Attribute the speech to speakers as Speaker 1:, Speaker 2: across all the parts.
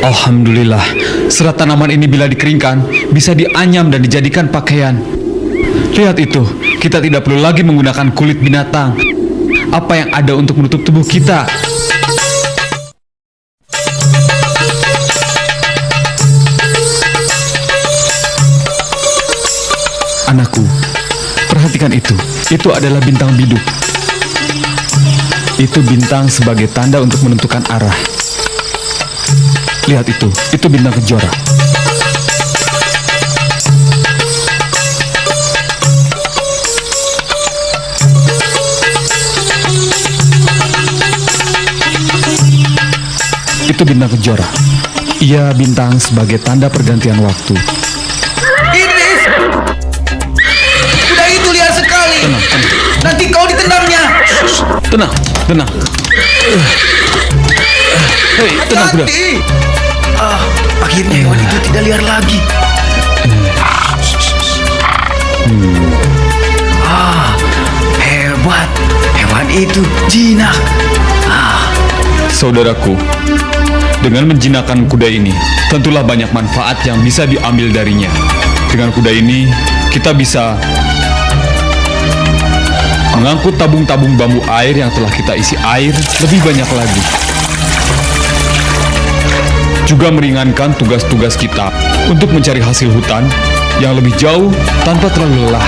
Speaker 1: Alhamdulillah, serat tanaman ini bila dikeringkan bisa dianyam dan dijadikan pakaian. Lihat itu, kita tidak perlu lagi menggunakan kulit binatang. Apa yang ada untuk menutup tubuh kita? Anakku, perhatikan itu. Itu adalah bintang biduk. Itu bintang sebagai tanda untuk menentukan arah. Lihat itu bintang kejora. Itu bintang kejora. Ia bintang sebagai tanda pergantian waktu.
Speaker 2: Idris! Kuda itu liar sekali.
Speaker 1: Tenang.
Speaker 2: Nanti kau ditendangnya.
Speaker 1: Tenang. Hei, tenang kuda.
Speaker 2: Hati. Akhirnya hewan itu tidak liar lagi. Hebat. Hewan itu jinak.
Speaker 1: Saudaraku, dengan menjinakkan kuda ini, tentulah banyak manfaat yang bisa diambil darinya. Dengan kuda ini, kita bisa mengangkut tabung-tabung bambu air yang telah kita isi air lebih banyak lagi. Juga meringankan tugas-tugas kita untuk mencari hasil hutan yang lebih jauh tanpa terlalu lelah.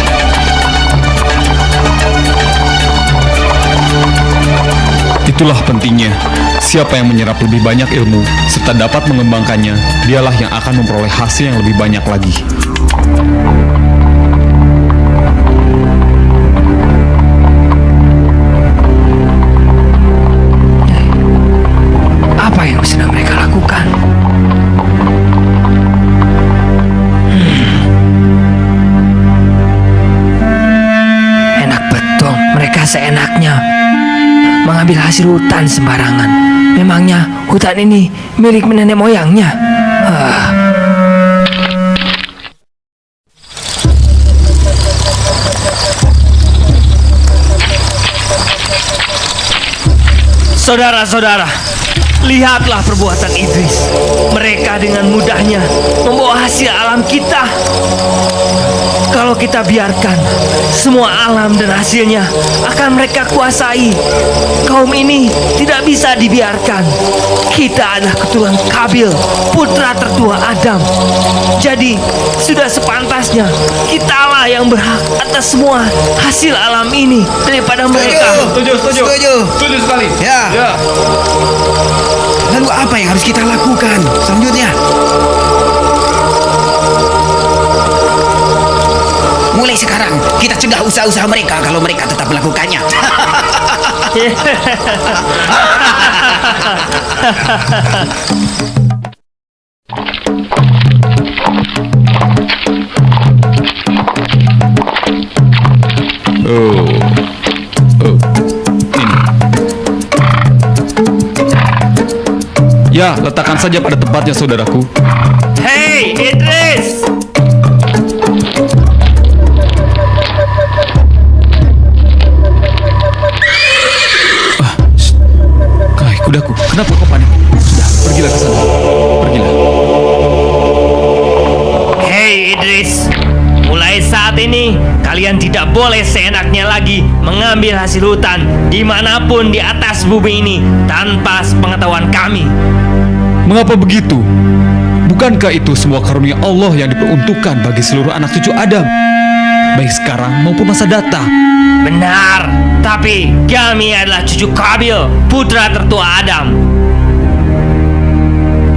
Speaker 1: Itulah pentingnya, siapa yang menyerap lebih banyak ilmu serta dapat mengembangkannya, dialah yang akan memperoleh hasil yang lebih banyak lagi.
Speaker 2: Apa yang sedang mereka lakukan? Enak betul, mereka seenaknya mengambil hasil hutan sembarangan. Memangnya hutan ini milik nenek moyangnya? Saudara-saudara, lihatlah perbuatan Idris. Mereka dengan mudahnya membawa hasil alam kita. Kalau kita biarkan, semua alam dan hasilnya akan mereka kuasai. Kaum ini tidak bisa dibiarkan. Kita adalah keturunan Kabil, putra tertua Adam. Jadi, sudah sepantasnya kitalah yang berhak atas semua hasil alam ini daripada mereka.
Speaker 3: Setuju sekali.
Speaker 2: Ya.
Speaker 3: Lalu apa yang harus kita lakukan selanjutnya? Mulai sekarang kita cegah usaha-usaha mereka kalau mereka tetap melakukannya.
Speaker 1: Oh, ini. Ya, letakkan saja pada tempatnya, saudaraku.
Speaker 4: Hei, Idris!
Speaker 1: Kai, kudaku, kenapa kau panik? Sudah, pergilah ke sana. Pergilah.
Speaker 4: Hei, Idris! Mulai saat ini, kalian tidak boleh seenaknya lagi mengambil hasil hutan dimanapun di atas bumi ini tanpa sepengetahuan kami.
Speaker 1: Mengapa begitu? Bukankah itu semua karunia Allah yang diperuntukkan bagi seluruh anak cucu Adam, baik sekarang maupun masa datang?
Speaker 4: Benar, tapi kami adalah cucu Kabil, putra tertua Adam.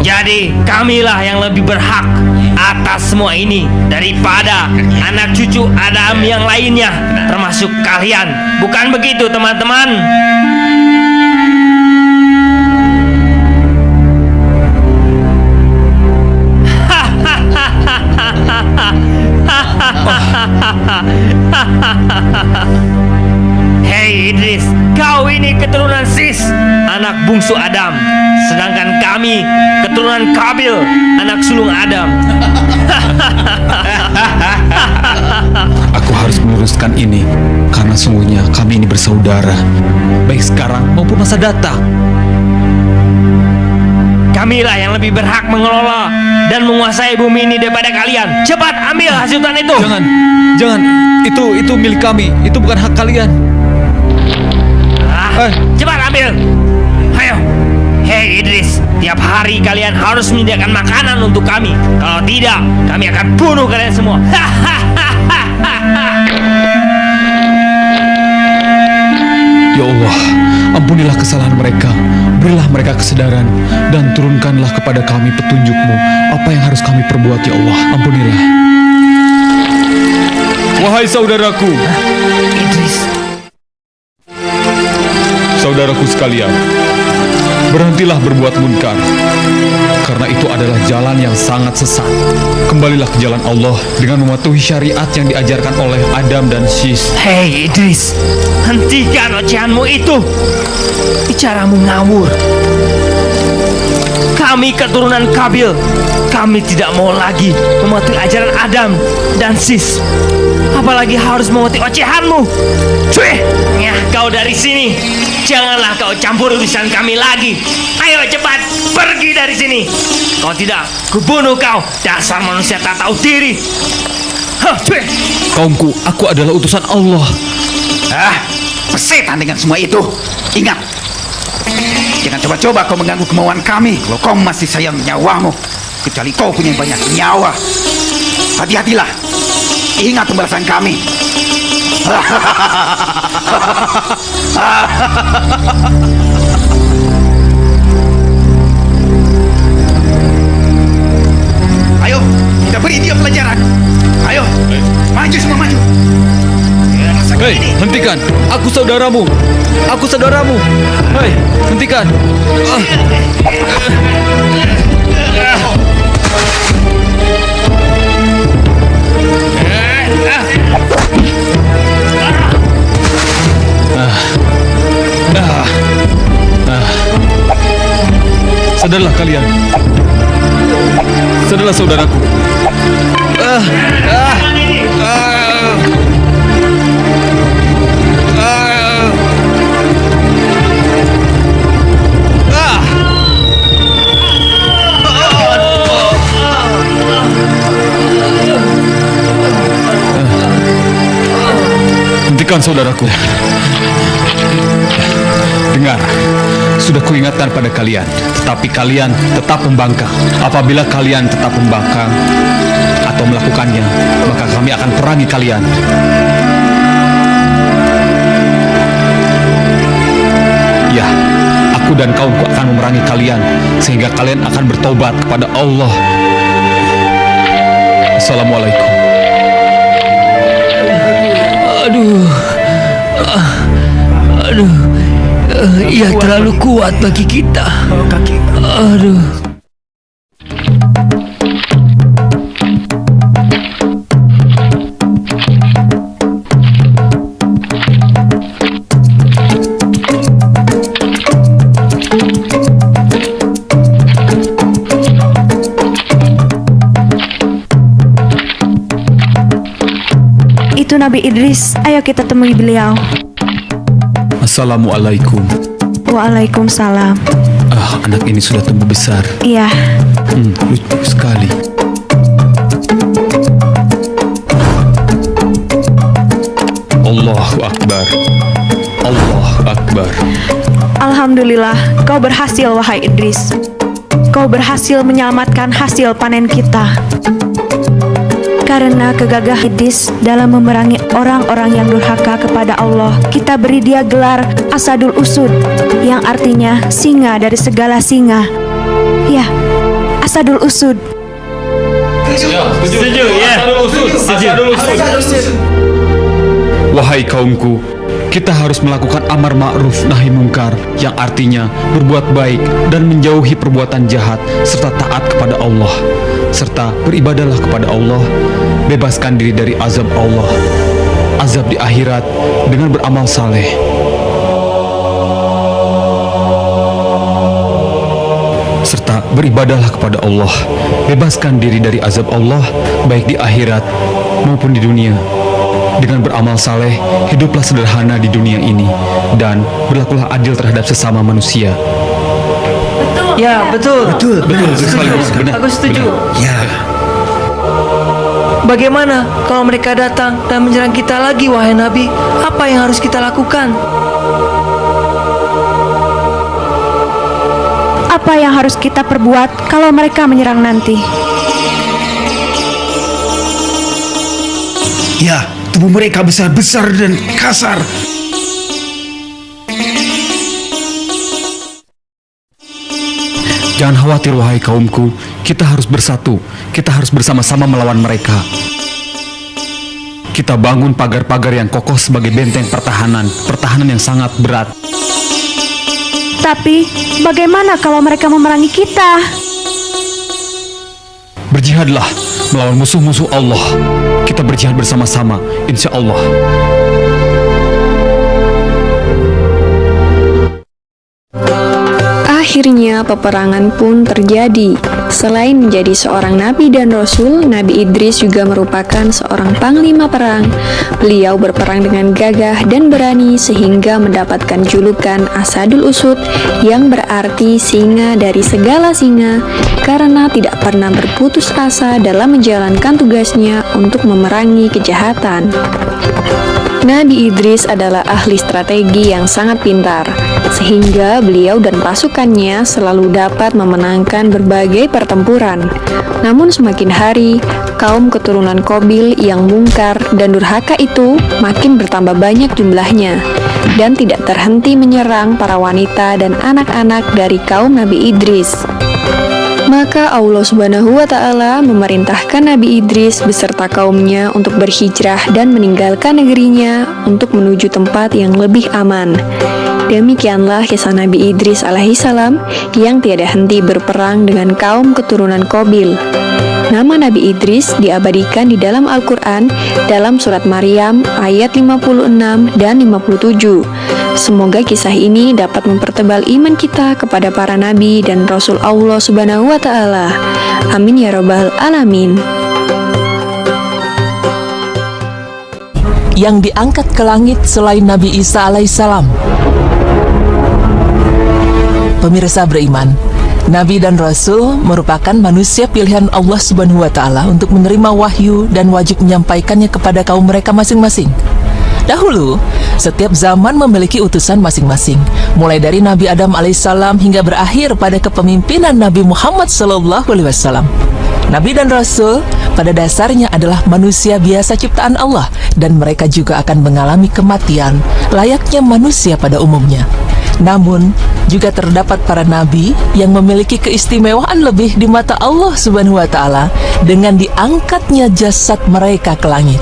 Speaker 4: Jadi kamilah yang lebih berhak atas semua ini daripada anak cucu Adam yang lainnya, termasuk kalian. Bukan begitu, teman-teman? Hei Idris, kau ini keturunan Sis, anak bungsu Adam. Sedangkan kami keturunan Kabil, anak sulung Adam.
Speaker 1: Aku harus meluruskan ini, karena sungguhnya kami ini bersaudara, baik sekarang maupun masa datang.
Speaker 4: Kami Kamilah yang lebih berhak mengelola dan menguasai bumi ini daripada kalian. Cepat ambil hasil hutan itu.
Speaker 1: Jangan. Itu milik kami. Itu bukan hak kalian.
Speaker 4: Cepat ambil. Ayo. Hei Idris, tiap hari kalian harus menyediakan makanan untuk kami. Kalau tidak, kami akan bunuh kalian semua.
Speaker 1: Ya Allah, ampunilah kesalahan mereka. Berilah mereka kesadaran dan turunkanlah kepada kami petunjuk-Mu. Apa yang harus kami perbuat, ya Allah? Ampunilah. Wahai saudaraku,
Speaker 4: Idris,
Speaker 1: saudaraku sekalian, berhentilah berbuat munkar, karena itu adalah jalan yang sangat sesat. Kembalilah ke jalan Allah dengan mematuhi syariat yang diajarkan oleh Adam dan Sis.
Speaker 4: hei Idris, hentikan ocehanmu itu. Bicaramu ngawur. Kami keturunan Kabil. Kami tidak mau lagi mematuhi ajaran Adam dan Sis. Apalagi harus mematuhi ocehanmu. Cuy, ya kau dari sini. Janganlah kau campur urusan kami lagi. Ayo cepat pergi dari sini. Kalau tidak, kubunuh kau. Dasar manusia tak tahu diri. Hah, cuy.
Speaker 1: Kaumku, aku adalah utusan Allah.
Speaker 3: Setan dengan semua itu. Ingat, jangan coba-coba kau mengganggu kemauan kami kalau kau masih sayang nyawamu. Kecuali kau punya banyak nyawa. Hati-hatilah. Ingat pembalasan kami. Ayo, kita beri dia pelajaran. Ayo, maju semua maju.
Speaker 1: Hei, hentikan! Aku saudaramu! Aku saudaramu! Hei, hentikan! Sadarlah kalian. Sadarlah saudaraku. Hentikan saudaraku. Dengar, sudah kuingatkan pada kalian, tetapi kalian tetap membangkang. Apabila kalian tetap membangkang atau melakukannya, maka kami akan perangi kalian. Ya, aku dan kaumku akan memerangi kalian, sehingga kalian akan bertobat kepada Allah. Assalamualaikum.
Speaker 2: Ia terlalu kuat bagi kita. Aduh.
Speaker 5: Itu Nabi Idris, ayo kita temui beliau.
Speaker 1: Assalamualaikum.
Speaker 5: Waalaikumsalam.
Speaker 1: Anak ini sudah tumbuh besar.
Speaker 5: Iya.
Speaker 1: Lucu sekali. Allahu Akbar. Allahu Akbar.
Speaker 5: Alhamdulillah, kau berhasil wahai Idris. Kau berhasil menyelamatkan hasil panen kita. Karena kegagahan Idris dalam memerangi orang-orang yang durhaka kepada Allah, kita beri dia gelar Asadul Usud, yang artinya singa dari segala singa. Ya, Asadul Usud.
Speaker 4: Setuju ya. Setuju.
Speaker 1: Wahai kaumku, kita harus melakukan amar ma'ruf nahi mungkar, yang artinya berbuat baik dan menjauhi perbuatan jahat, serta taat kepada Allah, serta beribadahlah kepada Allah. Bebaskan diri dari azab Allah, azab di akhirat, dengan beramal saleh. Serta beribadahlah kepada Allah. Bebaskan diri dari azab Allah, baik di akhirat maupun di dunia. Dengan beramal saleh, hiduplah sederhana di dunia ini, dan berlakulah adil terhadap sesama manusia.
Speaker 2: Ya, betul.
Speaker 1: Betul sekali. Benar.
Speaker 2: Aku setuju.
Speaker 3: Ya,
Speaker 2: Bagaimana kalau mereka datang dan menyerang kita lagi, wahai Nabi? Apa yang harus kita lakukan?
Speaker 5: Apa yang harus kita perbuat kalau mereka menyerang nanti?
Speaker 3: ya, tubuh mereka besar-besar dan kasar.
Speaker 1: Jangan khawatir wahai kaumku, kita harus bersatu. Kita harus bersama-sama melawan mereka. Kita bangun pagar-pagar yang kokoh sebagai benteng pertahanan yang sangat berat.
Speaker 5: Tapi, bagaimana kalau mereka memerangi kita?
Speaker 1: Berjihadlah melawan musuh-musuh Allah. Kita berjihad bersama-sama, insya Allah.
Speaker 6: Akhirnya peperangan pun terjadi. Selain menjadi seorang nabi dan rasul, Nabi Idris juga merupakan seorang panglima perang. Beliau berperang dengan gagah dan berani sehingga mendapatkan julukan Asadul Usud yang berarti singa dari segala singa karena tidak pernah berputus asa dalam menjalankan tugasnya untuk memerangi kejahatan. Nabi Idris adalah ahli strategi yang sangat pintar, sehingga beliau dan pasukannya selalu dapat memenangkan berbagai pertempuran. Namun semakin hari, kaum keturunan Qabil yang mungkar dan durhaka itu makin bertambah banyak jumlahnya, dan tidak terhenti menyerang para wanita dan anak-anak dari kaum Nabi Idris. Maka Allah Subhanahu wa Ta'ala memerintahkan Nabi Idris beserta kaumnya untuk berhijrah dan meninggalkan negerinya untuk menuju tempat yang lebih aman. Demikianlah kisah Nabi Idris alaihissalam yang tiada henti berperang dengan kaum keturunan Qabil. Nama Nabi Idris diabadikan di dalam Al-Quran dalam surat Maryam ayat 56 dan 57. Semoga kisah ini dapat mempertebal iman kita kepada para nabi dan rasul Allah Subhanahu wa Ta'ala. Amin ya rabbal alamin.
Speaker 7: Yang diangkat ke langit selain Nabi Isa alaihissalam. Pemirsa beriman, Nabi dan Rasul merupakan manusia pilihan Allah Subhanahu wa Ta'ala untuk menerima wahyu dan wajib menyampaikannya kepada kaum mereka masing-masing. Dahulu, setiap zaman memiliki utusan masing-masing, mulai dari Nabi Adam alaihissalam hingga berakhir pada kepemimpinan Nabi Muhammad SAW. Nabi dan Rasul pada dasarnya adalah manusia biasa ciptaan Allah, dan mereka juga akan mengalami kematian layaknya manusia pada umumnya. Namun, juga terdapat para nabi yang memiliki keistimewaan lebih di mata Allah Subhanahu wa Ta'ala dengan diangkatnya jasad mereka ke langit.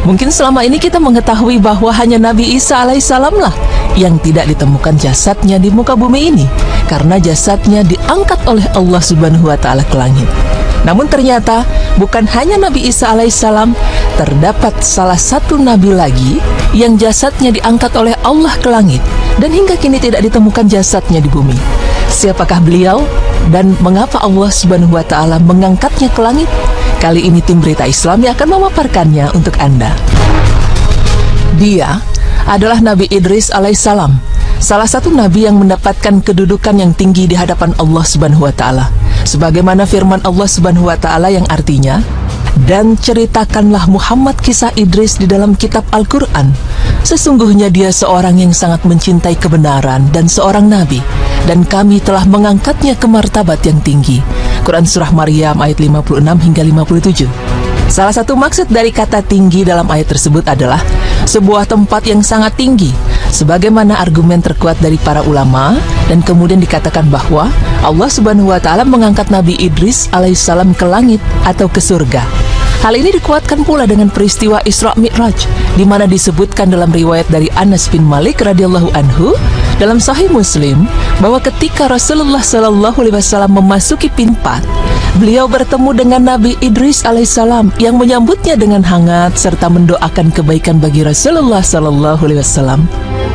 Speaker 7: Mungkin selama ini kita mengetahui bahwa hanya Nabi Isa alaihissalam lah yang tidak ditemukan jasadnya di muka bumi ini, karena jasadnya diangkat oleh Allah Subhanahu wa Ta'ala ke langit. Namun ternyata bukan hanya Nabi Isa alaihissalam, terdapat salah satu nabi lagi yang jasadnya diangkat oleh Allah ke langit dan hingga kini tidak ditemukan jasadnya di bumi. Siapakah beliau dan mengapa Allah Subhanahu wa Ta'ala mengangkatnya ke langit? Kali ini tim Berita Islam yang akan memaparkannya untuk Anda. Dia adalah Nabi Idris alaihissalam, salah satu nabi yang mendapatkan kedudukan yang tinggi di hadapan Allah Subhanahu wa Ta'ala. Sebagaimana firman Allah Subhanahu wa Ta'ala yang artinya, "Dan ceritakanlah Muhammad kisah Idris di dalam kitab Al-Quran. Sesungguhnya dia seorang yang sangat mencintai kebenaran dan seorang nabi, dan kami telah mengangkatnya ke martabat yang tinggi." Quran Surah Maryam ayat 56 hingga 57. Salah satu maksud dari kata tinggi dalam ayat tersebut adalah sebuah tempat yang sangat tinggi, sebagaimana argumen terkuat dari para ulama, dan kemudian dikatakan bahwa Allah Subhanahu wa Ta'ala mengangkat Nabi Idris alaihissalam ke langit atau ke surga. Hal ini dikuatkan pula dengan peristiwa Isra Mi'raj, di mana disebutkan dalam riwayat dari Anas bin Malik radhiyallahu anhu dalam Sahih Muslim bahwa ketika Rasulullah SAW memasuki pintu 4, beliau bertemu dengan Nabi Idris alaihissalam yang menyambutnya dengan hangat serta mendoakan kebaikan bagi Rasulullah SAW.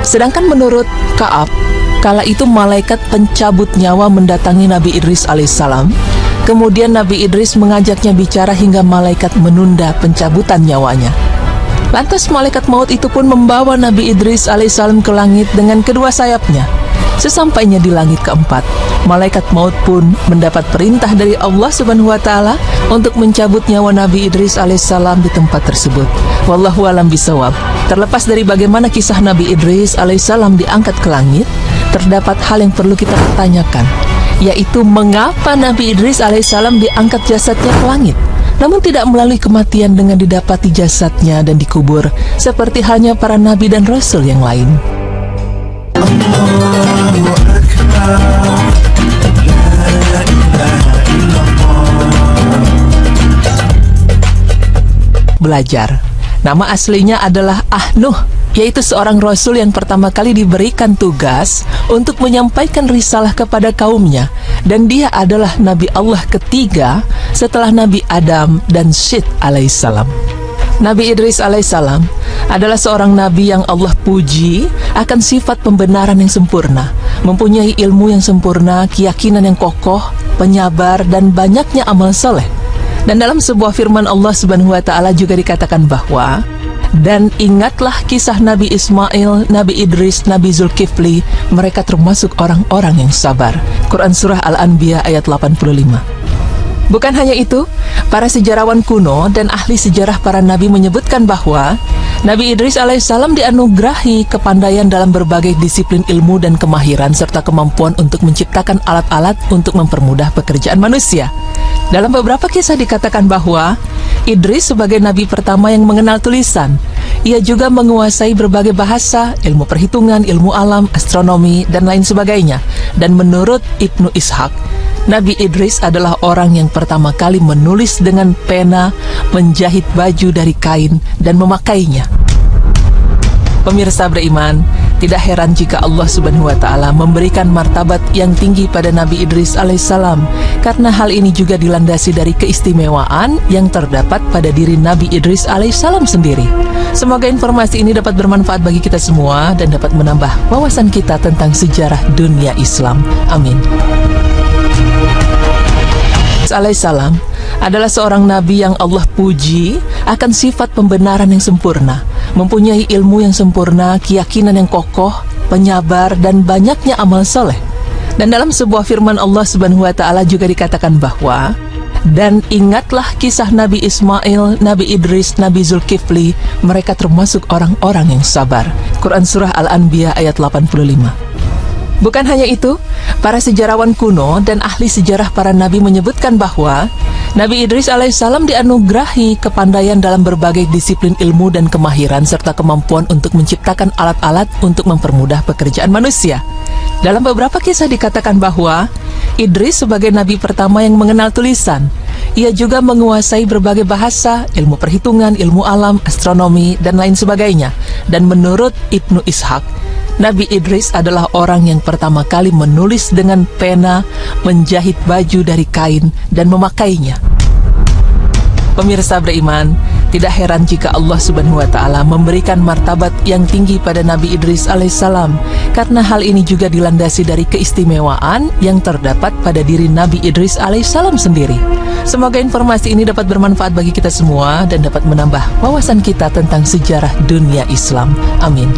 Speaker 7: Sedangkan menurut Ka'ab, kala itu malaikat pencabut nyawa mendatangi Nabi Idris alaihissalam. Kemudian Nabi Idris mengajaknya bicara hingga malaikat menunda pencabutan nyawanya. Lantas malaikat maut itu pun membawa Nabi Idris alaihissalam ke langit dengan kedua sayapnya. Sesampainya di langit keempat, malaikat maut pun mendapat perintah dari Allah Subhanahu wa taala untuk mencabut nyawa Nabi Idris alaihissalam di tempat tersebut. Wallahu alam bisawab. Terlepas dari bagaimana kisah Nabi Idris alaihissalam diangkat ke langit, terdapat hal yang perlu kita pertanyakan, yaitu mengapa Nabi Idris alaihissalam diangkat jasadnya ke langit, namun tidak melalui kematian dengan didapati jasadnya dan dikubur seperti halnya para nabi dan rasul yang lain. Belajar. Nama aslinya adalah Ahnuh, yaitu seorang rasul yang pertama kali diberikan tugas untuk menyampaikan risalah kepada kaumnya, dan dia adalah Nabi Allah ketiga setelah Nabi Adam dan Syed alaihissalam. Nabi Idris alaihissalam adalah seorang nabi yang Allah puji akan sifat pembenaran yang sempurna, mempunyai ilmu yang sempurna, keyakinan yang kokoh, penyabar, dan banyaknya amal soleh. Dan dalam sebuah firman Allah Subhanahu wa taala juga dikatakan bahwa, dan ingatlah kisah Nabi Ismail, Nabi Idris, Nabi Zulkifli, mereka termasuk orang-orang yang sabar. Quran Surah Al-Anbiya ayat 85. Bukan hanya itu, para sejarawan kuno dan ahli sejarah para nabi menyebutkan bahwa Nabi Idris alaihissalam dianugerahi kepandaian dalam berbagai disiplin ilmu dan kemahiran serta kemampuan untuk menciptakan alat-alat untuk mempermudah pekerjaan manusia. Dalam beberapa kisah dikatakan bahwa Idris sebagai nabi pertama yang mengenal tulisan. Ia juga menguasai berbagai bahasa, ilmu perhitungan, ilmu alam, astronomi, dan lain sebagainya. Dan menurut Ibnu Ishaq, Nabi Idris adalah orang yang pertama kali menulis dengan pena, menjahit baju dari kain, dan memakainya. Pemirsa beriman, tidak heran jika Allah Subhanahu wa taala memberikan martabat yang tinggi pada Nabi Idris alaihissalam, karena hal ini juga dilandasi dari keistimewaan yang terdapat pada diri Nabi Idris alaihissalam sendiri. Semoga informasi ini dapat bermanfaat bagi kita semua dan dapat menambah wawasan kita tentang sejarah dunia Islam. Amin. Alaihissalam adalah seorang nabi yang Allah puji akan sifat pembenaran yang sempurna, mempunyai ilmu yang sempurna, keyakinan yang kokoh, penyabar, dan banyaknya amal soleh. Dan dalam sebuah firman Allah Subhanahu wa taala juga dikatakan bahwa, dan ingatlah kisah Nabi Ismail, Nabi Idris, Nabi Zulkifli, mereka termasuk orang-orang yang sabar. Quran Surah Al-Anbiya ayat 85. Bukan hanya itu, para sejarawan kuno dan ahli sejarah para nabi menyebutkan bahwa Nabi Idris alaihissalam dianugerahi kepandaian dalam berbagai disiplin ilmu dan kemahiran serta kemampuan untuk menciptakan alat-alat untuk mempermudah pekerjaan manusia. Dalam beberapa kisah dikatakan bahwa Idris sebagai nabi pertama yang mengenal tulisan. Ia juga menguasai berbagai bahasa, ilmu perhitungan, ilmu alam, astronomi, dan lain sebagainya. Dan menurut Ibnu Ishaq, Nabi Idris adalah orang yang pertama kali menulis dengan pena, menjahit baju dari kain, dan memakainya. Pemirsa beriman, tidak heran jika Allah Subhanahu wa taala memberikan martabat yang tinggi pada Nabi Idris alaihissalam, karena hal ini juga dilandasi dari keistimewaan yang terdapat pada diri Nabi Idris alaihissalam sendiri. Semoga informasi ini dapat bermanfaat bagi kita semua dan dapat menambah wawasan kita tentang sejarah dunia Islam. Amin.